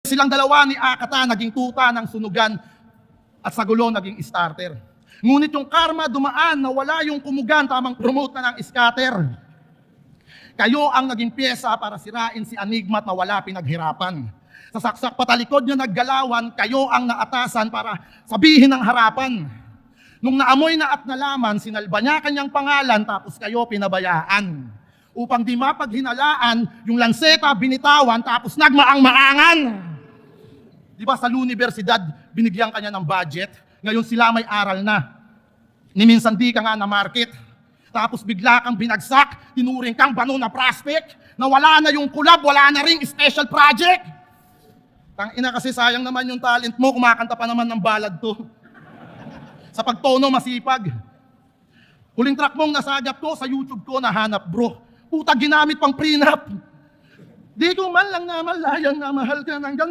Silang dalawa ni Akata naging tuta ng sunugan at sa gulo naging starter. Ngunit yung karma dumaan na wala yung kumugan, tamang promote na ng scatter. Kayo ang naging pyesa para sirain si Enigma at nawala pinaghirapan. Sa saksak patalikod niya naggalawan, kayo ang naatasan para sabihin ng harapan. Nung naamoy na at nalaman, sinalba niya kanyang pangalan tapos kayo pinabayaan. Upang di mapaghinalaan, yung lanseta binitawan tapos nagmaang-maangan. Di ba sa universidad, binigyan kanya ng budget, ngayon sila may aral na. Ni minsan di ka nga na market. Tapos bigla kang binagsak, tinuring kang bano na prospect, na wala na yung collab, wala na ring special project. Tangina kasi sayang naman yung talent mo, kumakanta pa naman ng balad to. Sa pagtono masipag. Huling track mong nasagap ko, sa YouTube ko nahanap bro. Puta ginamit pang prenup. Di ko man lang namalayang na mahal ka ng ganito.